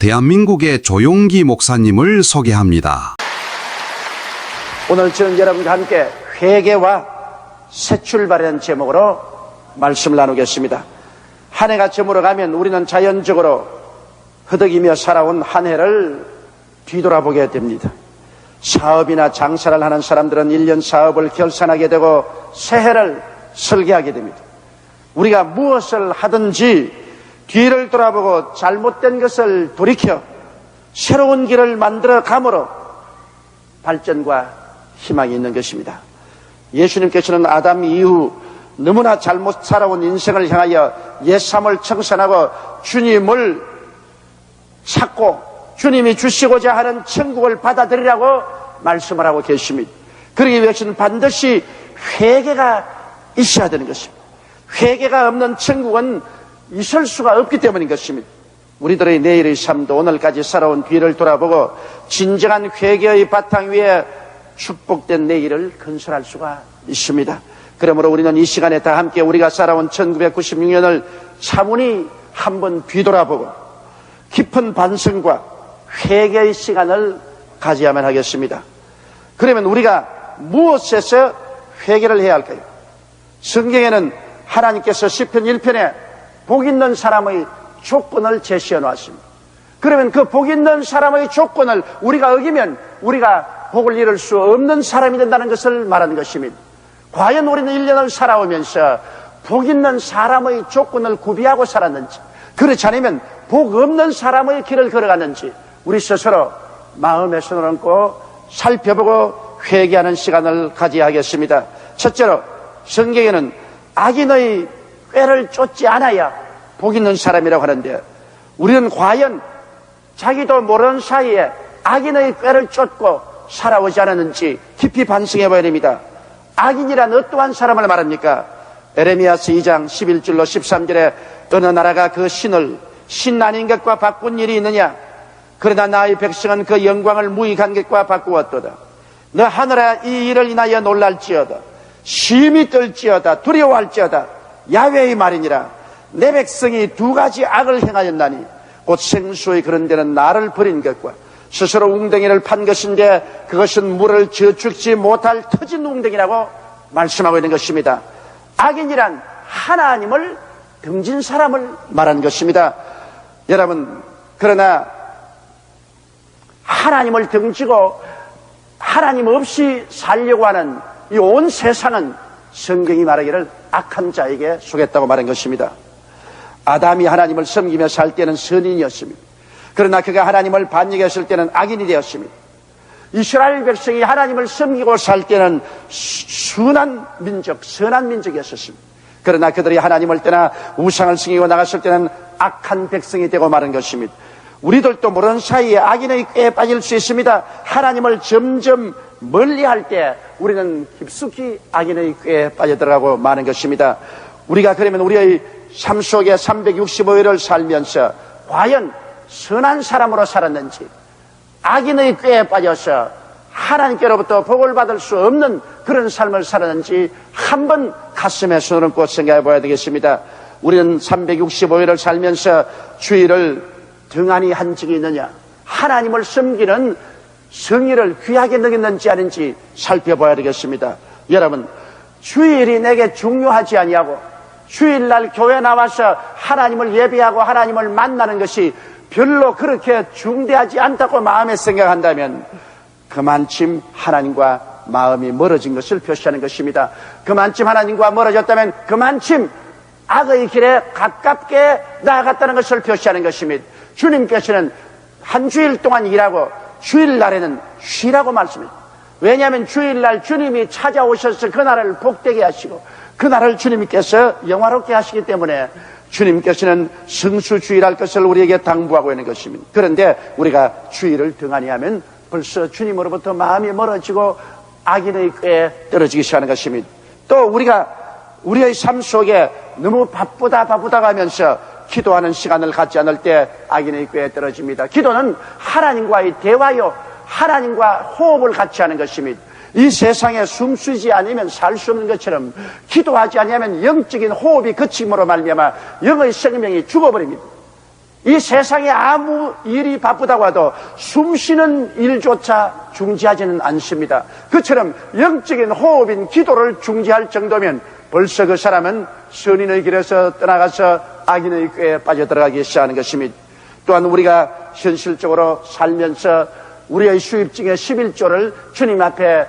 대한민국의 조용기 목사님을 소개합니다. 오늘 저는 여러분과 함께 회개와 새 출발이라는 제목으로 말씀을 나누겠습니다. 한 해가 저물어가면 우리는 자연적으로 허덕이며 살아온 한 해를 뒤돌아보게 됩니다. 사업이나 장사를 하는 사람들은 1년 사업을 결산하게 되고 새해를 설계하게 됩니다. 우리가 무엇을 하든지 뒤를 돌아보고 잘못된 것을 돌이켜 새로운 길을 만들어 감으로 발전과 희망이 있는 것입니다. 예수님께서는 아담 이후 너무나 잘못 살아온 인생을 향하여 옛 삶을 청산하고 주님을 찾고 주님이 주시고자 하는 천국을 받아들이라고 말씀을 하고 계십니다. 그러기 위해서는 반드시 회개가 있어야 되는 것입니다. 회개가 없는 천국은 있을 수가 없기 때문인 것입니다. 우리들의 내일의 삶도 오늘까지 살아온 뒤를 돌아보고 진정한 회개의 바탕 위에 축복된 내일을 건설할 수가 있습니다. 그러므로 우리는 이 시간에 다 함께 우리가 살아온 1996년을 차분히 한번 뒤돌아보고 깊은 반성과 회개의 시간을 가져야만 하겠습니다. 그러면 우리가 무엇에서 회개를 해야 할까요? 성경에는 하나님께서 시편 1편에 복 있는 사람의 조건을 제시해 놓았습니다. 그러면 그 복 있는 사람의 조건을 우리가 어기면 우리가 복을 이룰 수 없는 사람이 된다는 것을 말하는 것입니다. 과연 우리는 1년을 살아오면서 복 있는 사람의 조건을 구비하고 살았는지, 그렇지 않으면 복 없는 사람의 길을 걸어갔는지 우리 스스로 마음에 손을 얹고 살펴보고 회개하는 시간을 가져야 하겠습니다. 첫째로 성경에는 악인의 꾀를 쫓지 않아야 복 있는 사람이라고 하는데, 우리는 과연 자기도 모르는 사이에 악인의 꾀를 쫓고 살아오지 않았는지 깊이 반성해 봐야 됩니다. 악인이란 어떠한 사람을 말합니까? 에레미야서 2장 11절로 13절에 어느 나라가 그 신을 신 아닌 것과 바꾼 일이 있느냐? 그러나 나의 백성은 그 영광을 무익한 것과 바꾸었도다. 너 하늘아 이 일을 인하여 놀랄지어다. 심히 떨지어다. 두려워할지어다. 야훼의 말이니라. 내 백성이 두 가지 악을 행하였나니 곧 생수의 그런 데는 나를 버린 것과 스스로 웅덩이를 판 것인데 그것은 물을 저축지 못할 터진 웅덩이라고 말씀하고 있는 것입니다. 악인이란 하나님을 등진 사람을 말하는 것입니다. 여러분, 그러나 하나님을 등지고 하나님 없이 살려고 하는 이 온 세상은 성경이 말하기를 악한 자에게 속했다고 말한 것입니다. 아담이 하나님을 섬기며 살 때는 선인이었습니다. 그러나 그가 하나님을 반역했을 때는 악인이 되었습니다. 이스라엘 백성이 하나님을 섬기고 살 때는 순한 민족, 선한 민족이었습니다. 그러나 그들이 하나님을 떠나 우상을 섬기고 나갔을 때는 악한 백성이 되고 마는 것입니다. 우리들도 모르는 사이에 악인의 꾀에 빠질 수 있습니다. 하나님을 점점 멀리할 때 우리는 깊숙이 악인의 꾀에 빠져들어가고 마는 것입니다. 우리가 그러면 우리의 삶 속에 365일을 살면서 과연 선한 사람으로 살았는지, 악인의 꾀에 빠져서 하나님께로부터 복을 받을 수 없는 그런 삶을 살았는지 한번 가슴에 손을 얹고 생각해 봐야 되겠습니다. 우리는 365일을 살면서 주일을 등한히 한 적이 있느냐, 하나님을 섬기는 성의를 귀하게 여겼는지 아닌지 살펴봐야 되겠습니다. 여러분, 주일이 내게 중요하지 아니하고 주일날 교회 나와서 하나님을 예배하고 하나님을 만나는 것이 별로 그렇게 중대하지 않다고 마음에 생각한다면 그만큼 하나님과 마음이 멀어진 것을 표시하는 것입니다. 그만큼 하나님과 멀어졌다면 그만큼 악의 길에 가깝게 나아갔다는 것을 표시하는 것입니다. 주님께서는 한 주일 동안 일하고 주일날에는 쉬라고 말씀합니다. 왜냐하면 주일날 주님이 찾아오셔서 그날을 복되게 하시고 그날을 주님께서 영화롭게 하시기 때문에 주님께서는 성수주일할 것을 우리에게 당부하고 있는 것입니다. 그런데 우리가 주일을 등한히 하면 벌써 주님으로부터 마음이 멀어지고 악인의 꾀에 떨어지기 시작하는 것입니다. 또 우리가 우리의 삶 속에 너무 바쁘다 하면서 기도하는 시간을 갖지 않을 때 악인의 꾀에 떨어집니다. 기도는 하나님과의 대화요, 하나님과 호흡을 같이 하는 것입니다. 이 세상에 숨쉬지 않으면 살 수 없는 것처럼 기도하지 않으면 영적인 호흡이 거침으로 말미암아 영의 생명이 죽어버립니다. 이 세상에 아무 일이 바쁘다고 해도 숨쉬는 일조차 중지하지는 않습니다. 그처럼 영적인 호흡인 기도를 중지할 정도면 벌써 그 사람은 선인의 길에서 떠나가서 악인의 꾀에 빠져들어가기 시작하는 것입니다. 또한 우리가 현실적으로 살면서 우리의 수입 중에 11조를 주님 앞에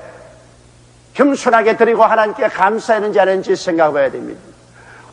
겸손하게 드리고 하나님께 감사했는지 안 했는지 생각해봐야 됩니다.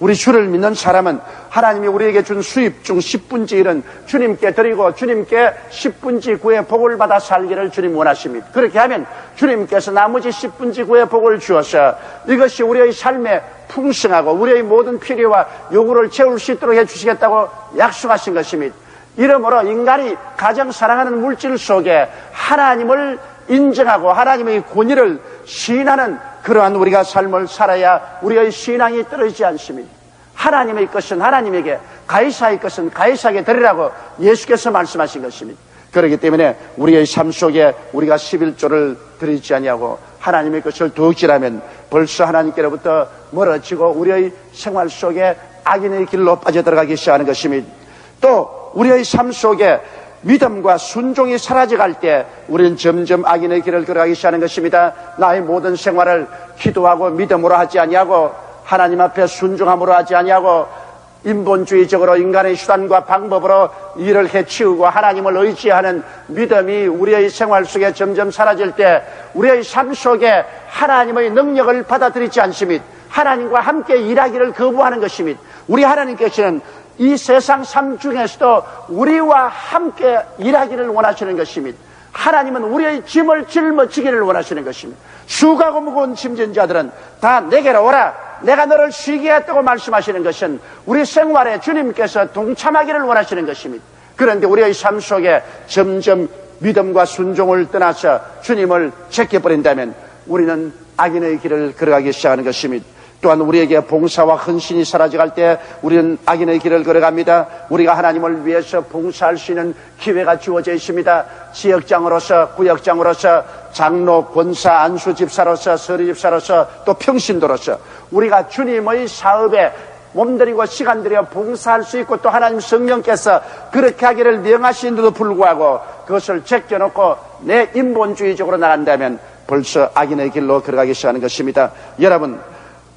우리 주를 믿는 사람은 하나님이 우리에게 준 수입 중 10분의 1은 주님께 드리고 주님께 10분의 9의 복을 받아 살기를 주님 원하십니다. 그렇게 하면 주님께서 나머지 10분의 9의 복을 주어서 이것이 우리의 삶에 풍성하고 우리의 모든 필요와 요구를 채울 수 있도록 해주시겠다고 약속하신 것입니다. 이러므로 인간이 가장 사랑하는 물질 속에 하나님을 인정하고 하나님의 권위를 시인하는 그러한 우리가 삶을 살아야 우리의 신앙이 떨어지지 않습니다. 하나님의 것은 하나님에게, 가이사의 것은 가이사에게 드리라고 예수께서 말씀하신 것입니다. 그렇기 때문에 우리의 삶 속에 우리가 11조를 드리지 아니하고 하나님의 것을 두었지라면 벌써 하나님께로부터 멀어지고 우리의 생활 속에 악인의 길로 빠져들어가기 시작하는 것입니다. 또 우리의 삶 속에 믿음과 순종이 사라져갈 때 우리는 점점 악인의 길을 걸어가기 시작하는 것입니다. 나의 모든 생활을 기도하고 믿음으로 하지 아니하고 하나님 앞에 순종함으로 하지 아니하고 인본주의적으로 인간의 수단과 방법으로 일을 해치우고 하나님을 의지하는 믿음이 우리의 생활 속에 점점 사라질 때 우리의 삶 속에 하나님의 능력을 받아들이지 않습니다. 하나님과 함께 일하기를 거부하는 것입니다. 우리 하나님께서는 이 세상 삶 중에서도 우리와 함께 일하기를 원하시는 것입니다. 하나님은 우리의 짐을 짊어지기를 원하시는 것입니다. 수고하고 무거운 짐진 자들은 다 내게로 오라. 내가 너를 쉬게 했다고 말씀하시는 것은 우리 생활에 주님께서 동참하기를 원하시는 것입니다. 그런데 우리의 삶 속에 점점 믿음과 순종을 떠나서 주님을 제껴버린다면 우리는 악인의 길을 걸어가기 시작하는 것입니다. 또한 우리에게 봉사와 헌신이 사라져갈 때 우리는 악인의 길을 걸어갑니다. 우리가 하나님을 위해서 봉사할 수 있는 기회가 주어져 있습니다. 지역장으로서, 구역장으로서, 장로, 권사, 안수 집사로서, 서리 집사로서, 또 평신도로서 우리가 주님의 사업에 몸들이고 시간 들여 봉사할 수 있고 또 하나님 성령께서 그렇게 하기를 명하시는데도 불구하고 그것을 제껴놓고 내 인본주의적으로 나간다면 벌써 악인의 길로 걸어가기 시작하는 것입니다. 여러분,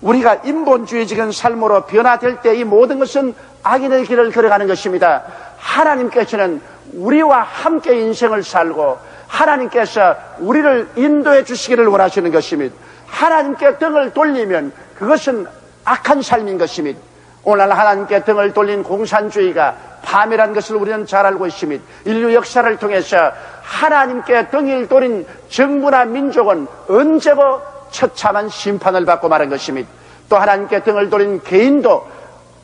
우리가 인본주의적인 삶으로 변화될 때 이 모든 것은 악인의 길을 걸어가는 것입니다. 하나님께서는 우리와 함께 인생을 살고 하나님께서 우리를 인도해 주시기를 원하시는 것입니다. 하나님께 등을 돌리면 그것은 악한 삶인 것입니다. 오늘 하나님께 등을 돌린 공산주의가 파멸한 것을 우리는 잘 알고 있습니다. 인류 역사를 통해서 하나님께 등을 돌린 정부나 민족은 언제고 처참한 심판을 받고 마는 것입니다. 또 하나님께 등을 돌린 개인도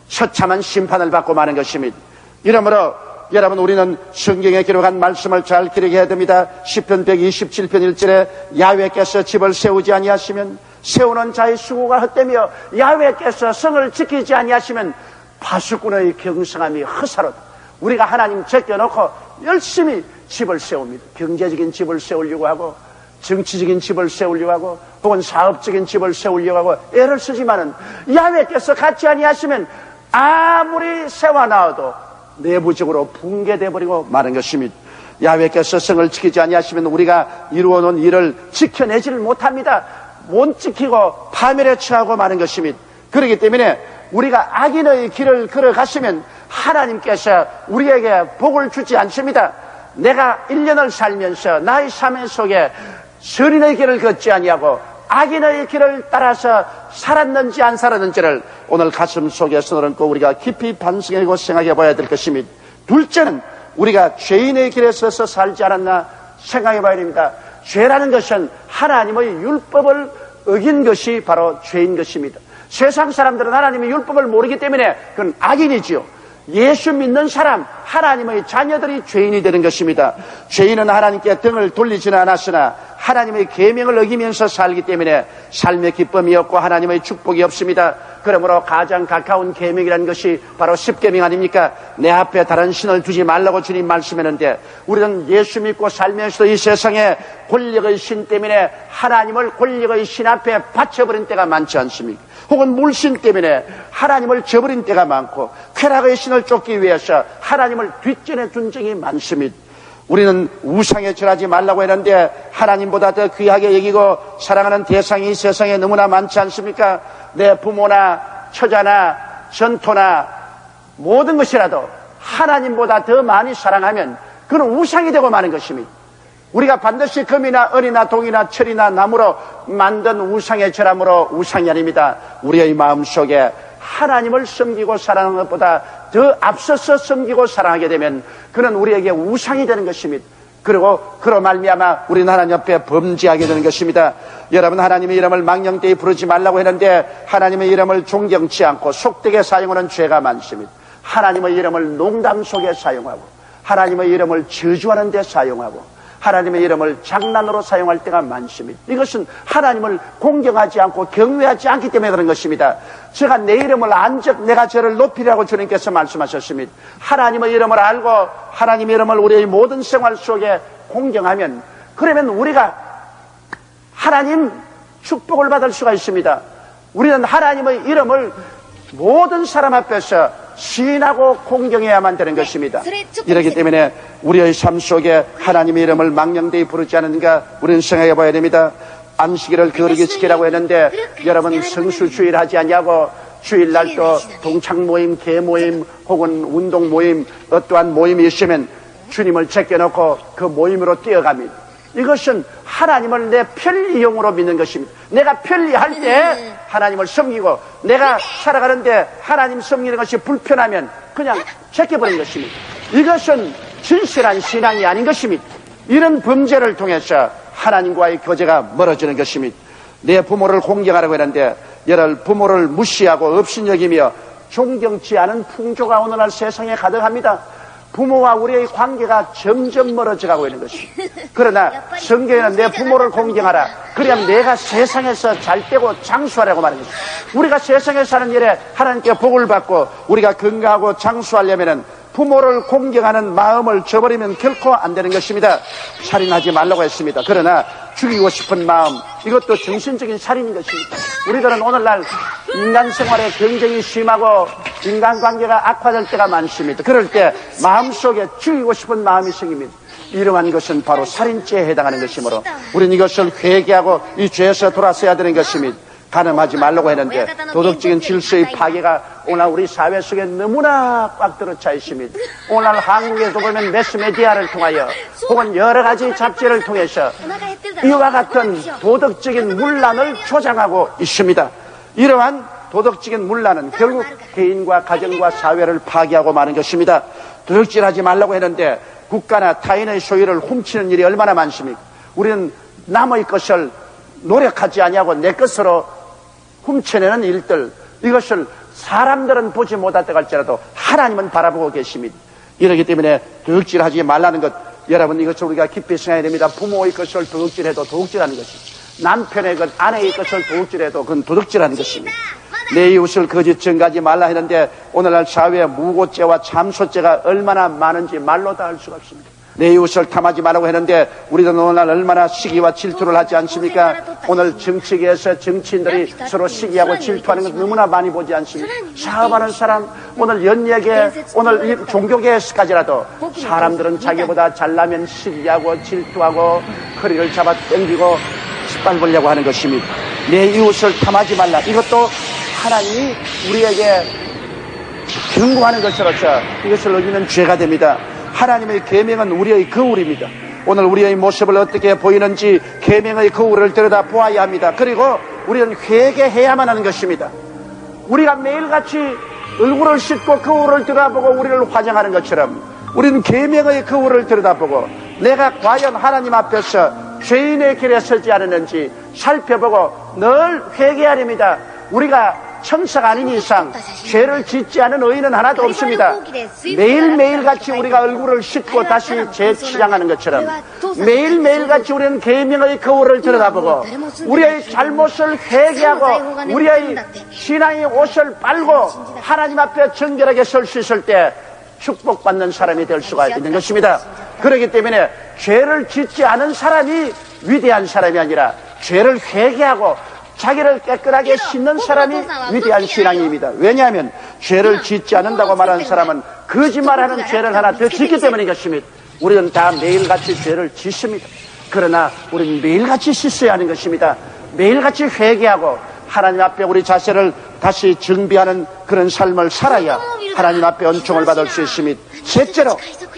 처참한 심판을 받고 마는 것입니다. 이러므로 여러분, 우리는 성경에 기록한 말씀을 잘 기록해야 됩니다. 시편 127편 1절에 야훼께서 집을 세우지 아니하시면 세우는 자의 수고가 헛되며 야훼께서 성을 지키지 아니하시면 파수꾼의 경성함이 허사로다. 우리가 하나님 제껴놓고 열심히 집을 세웁니다. 경제적인 집을 세우려고 하고 정치적인 집을 세우려고 하고 혹은 사업적인 집을 세우려고 하고 애를 쓰지만은 야훼께서 같이 아니하시면 아무리 세워놔도 내부적으로 붕괴돼 버리고 마는 것입니다. 야훼께서 성을 지키지 아니하시면 우리가 이루어놓은 일을 지켜내지를 못합니다. 못 지키고 파멸에 처하고 마는 것입니다. 그렇기 때문에 우리가 악인의 길을 걸어갔으면 하나님께서 우리에게 복을 주지 않습니다. 내가 1년을 살면서 나의 삶 속에 선인의 길을 걷지 아니하고 악인의 길을 따라서 살았는지 안 살았는지를 오늘 가슴 속에 손을 얹고 우리가 깊이 반성하고 생각해 봐야 될 것입니다. 둘째는 우리가 죄인의 길에 서서 살지 않았나 생각해 봐야 됩니다. 죄라는 것은 하나님의 율법을 어긴 것이 바로 죄인 것입니다. 세상 사람들은 하나님의 율법을 모르기 때문에 그건 악인이지요. 예수 믿는 사람, 하나님의 자녀들이 죄인이 되는 것입니다. 죄인은 하나님께 등을 돌리지는 않았으나 하나님의 계명을 어기면서 살기 때문에 삶의 기쁨이 없고 하나님의 축복이 없습니다. 그러므로 가장 가까운 계명이라는 것이 바로 십계명 아닙니까? 내 앞에 다른 신을 두지 말라고 주님 말씀했는데, 우리는 예수 믿고 살면서도 이 세상에 권력의 신 때문에 하나님을 권력의 신 앞에 바쳐버린 때가 많지 않습니까? 혹은 물신 때문에 하나님을 저버린 때가 많고, 쾌락의 신을 쫓기 위해서 하나님을 뒷전에 둔 적이 많습니다. 우리는 우상에 절하지 말라고 했는데 하나님보다 더 귀하게 여기고 사랑하는 대상이 이 세상에 너무나 많지 않습니까? 내 부모나 처자나 전토나 모든 것이라도 하나님보다 더 많이 사랑하면 그는 우상이 되고 마는 것입니다. 우리가 반드시 금이나 은이나 동이나 철이나 나무로 만든 우상에 절함으로 우상이 아닙니다. 우리의 마음속에 하나님을 섬기고 사랑하는 것보다 더 앞서서 섬기고 사랑하게 되면 그는 우리에게 우상이 되는 것입니다. 그리고 그로 말미암아 우리는 하나님 앞에 범죄하게 되는 것입니다. 여러분, 하나님의 이름을 망령되이 부르지 말라고 했는데 하나님의 이름을 존경치 않고 속되게 사용하는 죄가 많습니다. 하나님의 이름을 농담 속에 사용하고 하나님의 이름을 저주하는 데 사용하고 하나님의 이름을 장난으로 사용할 때가 많습니다. 이것은 하나님을 공경하지 않고 경외하지 않기 때문에 그런 것입니다. 제가 내 이름을 안적 내가 저를 높이라고 주님께서 말씀하셨습니다. 하나님의 이름을 알고 하나님의 이름을 우리의 모든 생활 속에 공경하면, 그러면 우리가 하나님 축복을 받을 수가 있습니다. 우리는 하나님의 이름을 모든 사람 앞에서 시인하고 공경해야만 되는 것입니다. 이렇기 때문에 우리의 삶 속에 하나님의 이름을 망령되이 부르지 않는가 우리는 생각해 봐야 됩니다. 안식일을 거룩히 지키라고 했는데 여러분 성수주일 하지 않냐고 주일날도 동창 모임, 개 모임 혹은 운동 모임 어떠한 모임이 있으면 주님을 제껴놓고 그 모임으로 뛰어갑니다. 이것은 하나님을 내 편리용으로 믿는 것입니다. 내가 편리할 때 하나님을 섬기고 내가 살아가는데 하나님 섬기는 것이 불편하면 그냥 제껴버린 것입니다. 이것은 진실한 신앙이 아닌 것입니다. 이런 범죄를 통해서 하나님과의 교제가 멀어지는 것입니다. 내 부모를 공경하라고 했는데 여러 부모를 무시하고 업신여기며 존경치 않은 풍조가 오늘날 세상에 가득합니다. 부모와 우리의 관계가 점점 멀어져가고 있는 것입니다. 그러나 성경에는 내 부모를 공경하라. 그래야 내가 세상에서 잘 되고 장수하라고 말하는 것입니다. 우리가 세상에 사는 일에 하나님께 복을 받고 우리가 건강하고 장수하려면 부모를 공경하는 마음을 저버리면 결코 안 되는 것입니다. 살인하지 말라고 했습니다. 그러나 죽이고 싶은 마음, 이것도 정신적인 살인인 것입니다. 우리들은 오늘날 인간 생활에 경쟁이 심하고 인간관계가 악화될 때가 많습니다. 그럴 때 마음속에 죽이고 싶은 마음이 생깁니다. 이러한 것은 바로 살인죄에 해당하는 것이므로 우리는 이것을 회개하고 이 죄에서 돌아서야 되는 것입니다. 가늠하지 말라고 했는데 도덕적인 질서의 파괴가 오늘 우리 사회 속에 너무나 꽉 들어차 있습니다. 오늘 한국에서 보면 매스메디아를 통하여 혹은 여러 가지 잡지를 통해서 이와 같은 도덕적인 문란을 조장하고 있습니다. 이러한 도덕적인 문란은 결국 개인과 가정과 사회를 파괴하고 마는 것입니다. 도둑질하지 말라고 했는데 국가나 타인의 소유를 훔치는 일이 얼마나 많습니까? 우리는 남의 것을 노력하지 아니하고 내 것으로 훔쳐내는 일들, 이것을 사람들은 보지 못할 때 갈지라도 하나님은 바라보고 계십니다. 이러기 때문에 도둑질하지 말라는 것, 여러분 이것을 우리가 깊이 생각해야 됩니다. 부모의 것을 도둑질해도 도둑질하는 것입니다. 남편의 것, 아내의 것을 도둑질해도 그건 도둑질하는 것입니다. 내 이웃을 거짓 증가하지 말라 했는데 오늘날 사회에 무고죄와 참소죄가 얼마나 많은지 말로 다 할 수가 없습니다. 내 이웃을 탐하지 말라고 했는데 우리는 오늘날 얼마나 시기와 질투를 하지 않습니까? 오늘 정치계에서 정치인들이 서로 시기하고 질투하는 것 너무나 많이 보지 않습니까? 사업하는 사람, 오늘 연예계, 오늘 이 종교계에서까지라도 사람들은 자기보다 잘나면 시기하고 질투하고 허리를 잡아 당기고 짓밟으려고 하는 것입니다. 내 이웃을 탐하지 말라. 이것도 하나님이 우리에게 경고하는 것으로서 이것을 어기면 죄가 됩니다. 하나님의 계명은 우리의 거울입니다. 오늘 우리의 모습을 어떻게 보이는지 계명의 거울을 들여다 보아야 합니다. 그리고 우리는 회개해야만 하는 것입니다. 우리가 매일같이 얼굴을 씻고 거울을 들여다보고 우리를 화장하는 것처럼 우리는 계명의 거울을 들여다보고 내가 과연 하나님 앞에서 죄인의 길에 서지 않았는지 살펴보고 늘 회개하렵니다. 우리가 천사가 아닌 이상 죄를 짓지 않은 의인은 하나도 없습니다. 매일매일 같이 우리가 얼굴을 씻고 다시 재치장하는 것처럼 매일매일 같이 우리는 계명의 거울을 들여다보고 우리의 잘못을 회개하고 우리의 신앙의 옷을 빨고 하나님 앞에 정결하게 설 수 있을 때 축복받는 사람이 될 수가 있는 것입니다. 그렇기 때문에 죄를 짓지 않은 사람이 위대한 사람이 아니라 죄를 회개하고 자기를 깨끗하게 씻는 사람이 위대한 신앙입니다. 왜냐하면 죄를 짓지 않는다고 말하는 사람은 거짓말하는 죄를 하나 더 짓기 때문인 것입니다. 우리는 다 매일같이 죄를 짓습니다. 그러나 우리는 매일같이 씻어야 하는 것입니다. 매일같이 회개하고 하나님 앞에 우리 자세를 다시 정비하는 그런 삶을 살아야 하나님 앞에 은총을 받을 수 있습니다. 셋째로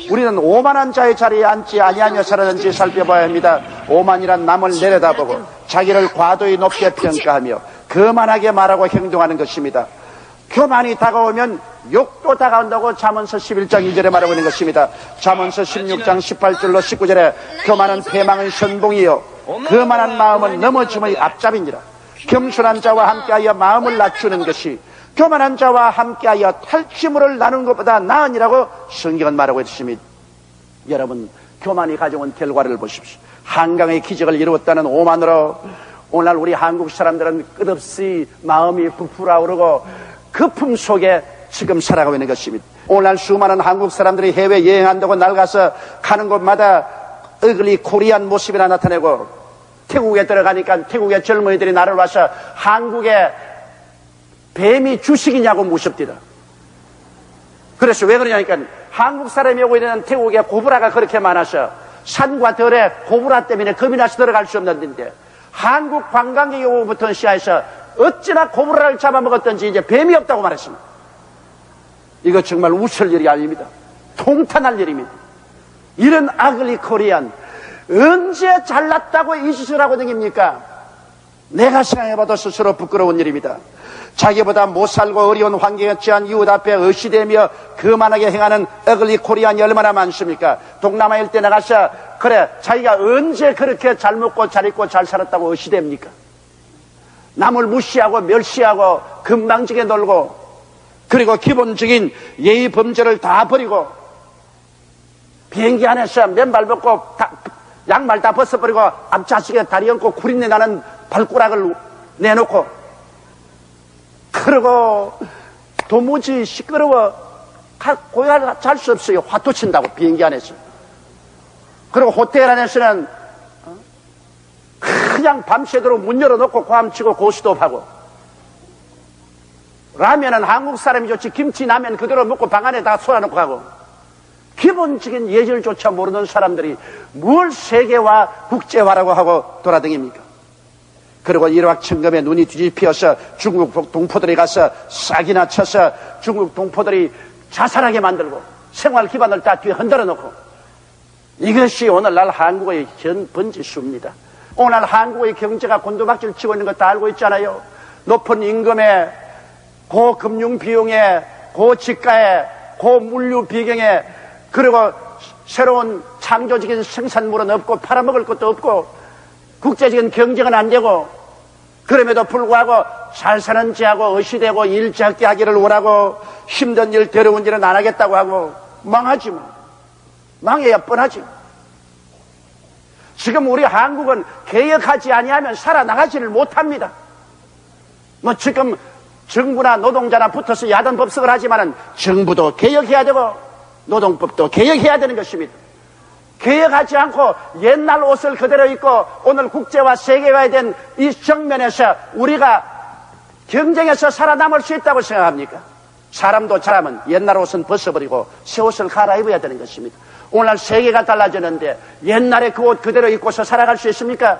우리는 오만한 자의 자리에 앉지 아니하며 살았는지 살펴봐야 합니다. 오만이란 남을 내려다보고 자기를 과도히 높게 평가하며 거만하게 말하고 행동하는 것입니다. 교만이 다가오면 욕도 다가온다고 잠언서 11장 2절에 말하고 있는 것입니다. 잠언서 16장 18절로 19절에 교만은 패망의 선봉이요 거만한 마음은 넘어짐의 앞잡이니라. 겸손한 자와 함께하여 마음을 낮추는 것이 교만한 자와 함께하여 탈취물을 나누는 것보다 나으니라고 성경은 말하고 있습니다. 여러분, 교만이 가져온 결과를 보십시오. 한강의 기적을 이루었다는 오만으로 오늘 우리 한국 사람들은 끝없이 마음이 부풀어오르고 거품 속에 지금 살아가고 있는 것입니다. 오늘날 수많은 한국 사람들이 해외 여행한다고 나가서 가는 곳마다 어글리 코리안 모습이나 나타내고 태국에 들어가니까 태국의 젊은이들이 나를 와서 한국에 뱀이 주식이냐고 묻습니다. 그래서 왜 그러냐니까 한국 사람이 오고 있는 태국에 고브라가 그렇게 많아서 산과 들에 고브라 때문에 겁이 나서 들어갈 수 없는데 한국 관광객이 오고부터 시작해서 어찌나 고브라를 잡아먹었던지 이제 뱀이 없다고 말했습니다. 이거 정말 웃을 일이 아닙니다. 통탄할 일입니다. 이런 아글리 코리안 언제 잘났다고 이 짓을 하고 다닙니까? 내가 생각해봐도 스스로 부끄러운 일입니다. 자기보다 못살고 어려운 환경에 처한 이웃 앞에 의시되며 거만하게 행하는 어글리 코리안이 얼마나 많습니까? 동남아 일대 나가서 그래 자기가 언제 그렇게 잘 먹고 잘 입고 잘 살았다고 의시됩니까? 남을 무시하고 멸시하고 건방지게 놀고 그리고 기본적인 예의 범죄를 다 버리고 비행기 안에서 맨발 벗고 양말 다 벗어버리고 앞좌석에 다리 얹고 구린내 나는 발가락을 내놓고 그러고 도무지 시끄러워 고요하게 잘 수 없어요. 화투 친다고 비행기 안에서. 그리고 호텔 안에서는 그냥 밤새도록 문 열어놓고 고함치고 고스톱하고 라면은 한국 사람이 좋지 김치 라면 그대로 먹고 방 안에 다 쏟아놓고 가고 기본적인 예절조차 모르는 사람들이 뭘 세계화 국제화라고 하고 돌아다닙니까? 그리고 일확천금에 눈이 뒤집혀서 중국 동포들이 가서 싹이나 쳐서 중국 동포들이 자살하게 만들고 생활 기반을 다 뒤에 흔들어 놓고 이것이 오늘날 한국의 현 번지수입니다. 오늘 한국의 경제가 곤두박질 치고 있는 거 다 알고 있잖아요. 높은 임금에 고금융 비용에 고지가에 고물류 비경에 그리고 새로운 창조적인 생산물은 없고 팔아먹을 것도 없고 국제적인 경쟁은 안 되고 그럼에도 불구하고 잘 사는 지하고 의시되고 일 적게 하기를 원하고 힘든 일 더러운 일은 안 하겠다고 하고 망하지 뭐. 망해야 뻔하지. 지금 우리 한국은 개혁하지 아니하면 살아나가지를 못합니다. 뭐 지금 정부나 노동자나 붙어서 야단 법석을 하지만은 정부도 개혁해야 되고 노동법도 개혁해야 되는 것입니다. 개혁하지 않고 옛날 옷을 그대로 입고 오늘 국제화 세계화에 된 이 정면에서 우리가 경쟁에서 살아남을 수 있다고 생각합니까? 사람도 잘하면 옛날 옷은 벗어버리고 새 옷을 갈아입어야 되는 것입니다. 오늘날 세계가 달라졌는데 옛날에 그 옷 그대로 입고서 살아갈 수 있습니까?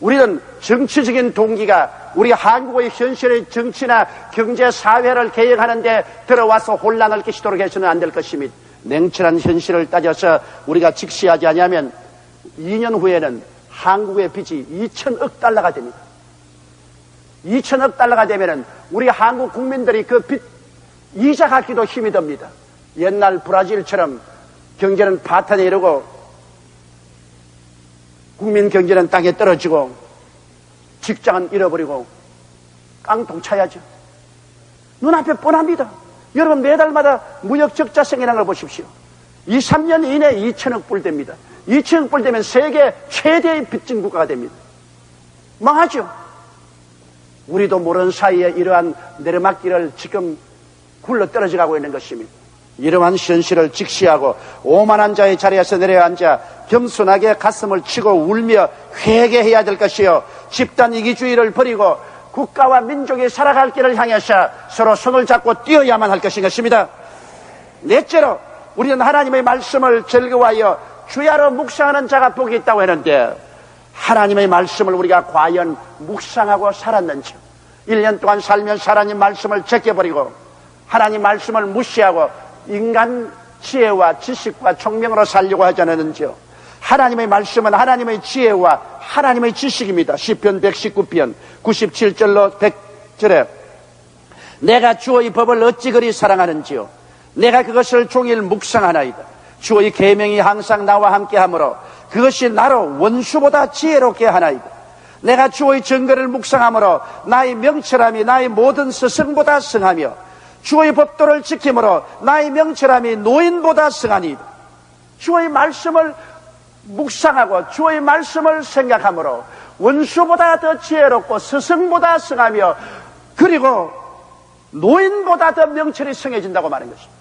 우리는 정치적인 동기가 우리 한국의 현실의 정치나 경제 사회를 개혁하는데 들어와서 혼란을 끼치도록 해서는 안 될 것입니다. 냉철한 현실을 따져서 우리가 직시하지 않으면 2년 후에는 한국의 빚이 2천억 달러가 됩니다. 2천억 달러가 되면은 우리 한국 국민들이 그 빚 이자 갚기도 힘이 듭니다. 옛날 브라질처럼 경제는 파탄에 이르고 국민 경제는 땅에 떨어지고 직장은 잃어버리고 깡통 차야죠. 눈앞에 뻔합니다. 여러분 매달마다 무역 적자 생겨난 걸 보십시오. 2, 3년 이내에 2천억 불 됩니다. 2천억 불 되면 세계 최대의 빚진 국가가 됩니다. 망하죠. 우리도 모르는 사이에 이러한 내리막길을 지금 굴러 떨어져 가고 있는 것입니다. 이러한 현실을 직시하고 오만한 자의 자리에서 내려앉아 겸손하게 가슴을 치고 울며 회개해야 될 것이요, 집단 이기주의를 버리고 국가와 민족이 살아갈 길을 향해서 서로 손을 잡고 뛰어야만 할 것입니다. 넷째로 우리는 하나님의 말씀을 즐거워하여 주야로 묵상하는 자가 복이 있다고 했는데, 하나님의 말씀을 우리가 과연 묵상하고 살았는지, 1년 동안 살면서 하나님 말씀을 제껴버리고 하나님 말씀을 무시하고 인간 지혜와 지식과 총명으로 살려고 하지 않았는지요. 하나님의 말씀은 하나님의 지혜와 하나님의 지식입니다. 시편 119편 97절로 100절에 내가 주의 법을 어찌 그리 사랑하는지요, 내가 그것을 종일 묵상하나이다. 주의 계명이 항상 나와 함께하므로 그것이 나로 원수보다 지혜롭게 하나이다. 내가 주의 증거를 묵상하므로 나의 명철함이 나의 모든 스승보다 승하며 주의 법도를 지킴으로 나의 명철함이 노인보다 승하니이다. 주의 말씀을 묵상하고 주의 말씀을 생각하므로 원수보다 더 지혜롭고 스승보다 승하며 그리고 노인보다 더 명철이 승해진다고 말하는 것입니다.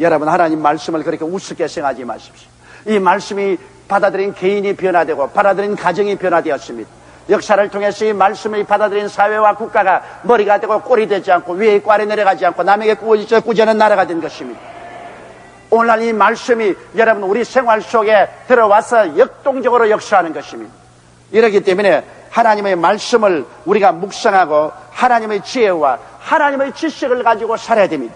여러분, 하나님 말씀을 그렇게 우습게 생각하지 마십시오. 이 말씀이 받아들인 개인이 변화되고 받아들인 가정이 변화되었습니다. 역사를 통해서 이 말씀을 받아들인 사회와 국가가 머리가 되고 꼴이 되지 않고 위에 있고 아래 내려가지 않고 남에게 꾸짖는 나라가 된 것입니다. 오늘날 이 말씀이 여러분 우리 생활 속에 들어와서 역동적으로 역사하는 것입니다. 이렇기 때문에 하나님의 말씀을 우리가 묵상하고 하나님의 지혜와 하나님의 지식을 가지고 살아야 됩니다.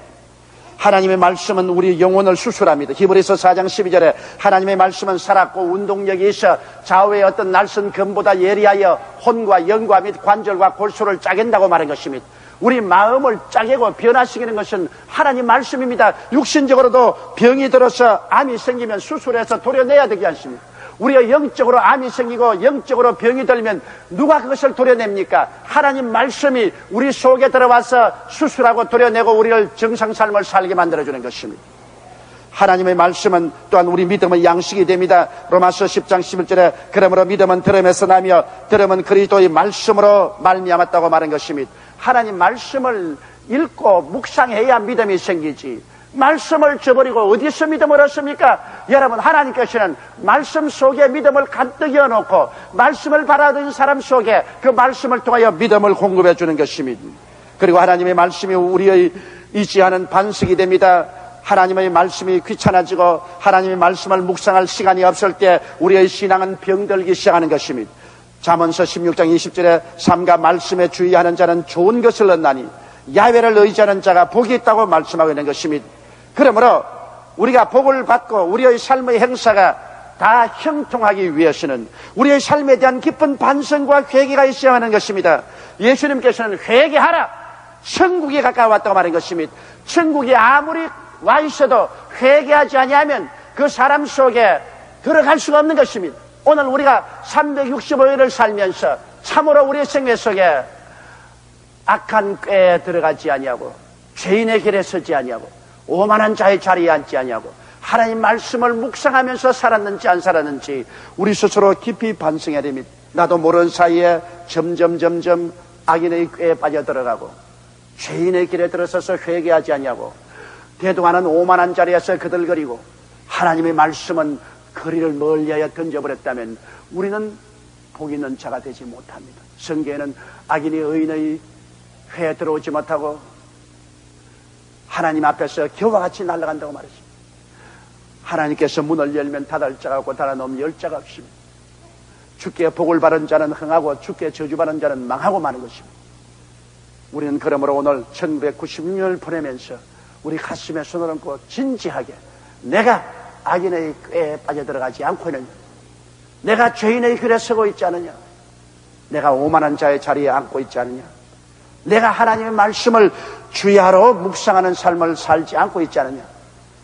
하나님의 말씀은 우리 영혼을 수술합니다. 히브리서 4장 12절에 하나님의 말씀은 살았고 운동력이 있어 좌우의 어떤 날선 검보다 예리하여 혼과 영과 및 관절과 골수를 짜겐다고 말한 것입니다. 우리 마음을 짜개고 변화시키는 것은 하나님 말씀입니다. 육신적으로도 병이 들어서 암이 생기면 수술해서 도려내야 되지 않습니까? 우리가 영적으로 암이 생기고 영적으로 병이 들면 누가 그것을 도려냅니까? 하나님 말씀이 우리 속에 들어와서 수술하고 도려내고 우리를 정상 삶을 살게 만들어주는 것입니다. 하나님의 말씀은 또한 우리 믿음의 양식이 됩니다. 로마서 10장 11절에 그러므로 믿음은 들음에서 나며 들음은 그리스도의 말씀으로 말미암았다고 말한 것입니다. 하나님 말씀을 읽고 묵상해야 믿음이 생기지, 말씀을 저버리고 어디서 믿음을 얻습니까? 여러분, 하나님께서는 말씀 속에 믿음을 가득 넣어놓고 말씀을 바라는 사람 속에 그 말씀을 통하여 믿음을 공급해 주는 것입니다. 그리고 하나님의 말씀이 우리의 의지하는 반석이 됩니다. 하나님의 말씀이 귀찮아지고 하나님의 말씀을 묵상할 시간이 없을 때 우리의 신앙은 병들기 시작하는 것입니다. 잠언서 16장 20절에 삼가 말씀에 주의하는 자는 좋은 것을 얻나니 야훼를 의지하는 자가 복이 있다고 말씀하고 있는 것입니다. 그러므로 우리가 복을 받고 우리의 삶의 행사가 다 형통하기 위해서는 우리의 삶에 대한 깊은 반성과 회개가 있어야 하는 것입니다. 예수님께서는 회개하라, 천국이 가까웠다고 말한 것입니다. 천국이 아무리 와 있어도 회개하지 아니하면 그 사람 속에 들어갈 수가 없는 것입니다. 오늘 우리가 365일을 살면서 참으로 우리의 생애 속에 악한 꾀에 들어가지 아니하고 죄인의 길에 서지 아니하고 오만한 자의 자리에 앉지 아니하고 하나님 말씀을 묵상하면서 살았는지 안 살았는지 우리 스스로 깊이 반성해야 됩니다. 나도 모르는 사이에 점점 악인의 꾀에 빠져들어가고 죄인의 길에 들어서서 회개하지 아니하고 대동하는 오만한 자리에서 그들거리고 하나님의 말씀은 거리를 멀리하여 던져버렸다면 우리는 복 있는 자가 되지 못합니다. 성경에는 악인이 의인의 회에 들어오지 못하고 하나님 앞에서 겨와 같이 날아간다고 말했습니다. 하나님께서 문을 열면 닫을 자가 없고 닫아놓으면 열 자가 없습니다. 주께 복을 받은 자는 흥하고 주께 저주받은 자는 망하고 마는 것입니다. 우리는 그러므로 오늘 1996년을 보내면서 우리 가슴에 손을 얹고 진지하게 내가 악인의 꾀에 빠져들어가지 않고 있느냐, 내가 죄인의 길에 서고 있지 않느냐, 내가 오만한 자의 자리에 앉고 있지 않느냐, 내가 하나님의 말씀을 주야로 묵상하는 삶을 살지 않고 있지 않느냐,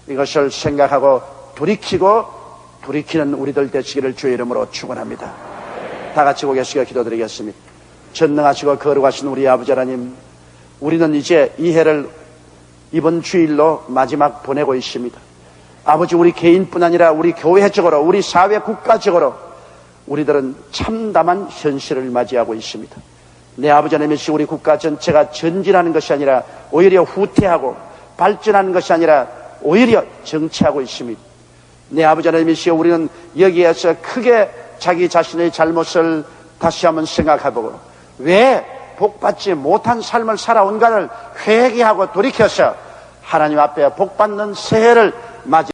이것을 생각하고 돌이키는 우리들 되시기를 주의 이름으로 축원합니다. 다 같이 고개 숙여 기도드리겠습니다. 전능하시고 거룩하신 우리 아버지 하나님, 우리는 이제 이 해를 이번 주일로 마지막 보내고 있습니다. 아버지, 우리 개인뿐 아니라 우리 교회적으로, 우리 사회 국가적으로 우리들은 참담한 현실을 맞이하고 있습니다. 내 아버지 하나님이시 우리 국가 전체가 전진하는 것이 아니라 오히려 후퇴하고 발전하는 것이 아니라 오히려 정체하고 있습니다. 내 아버지 하나님이시여, 우리는 여기에서 크게 자기 자신의 잘못을 다시 한번 생각해보고 왜 복받지 못한 삶을 살아온가를 회개하고 돌이켜서 하나님 앞에 복받는 새해를 맞이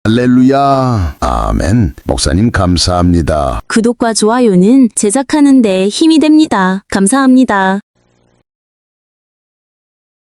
할렐루야. 아멘. 목사님 감사합니다. 구독과 좋아요는 제작하는 데 힘이 됩니다. 감사합니다.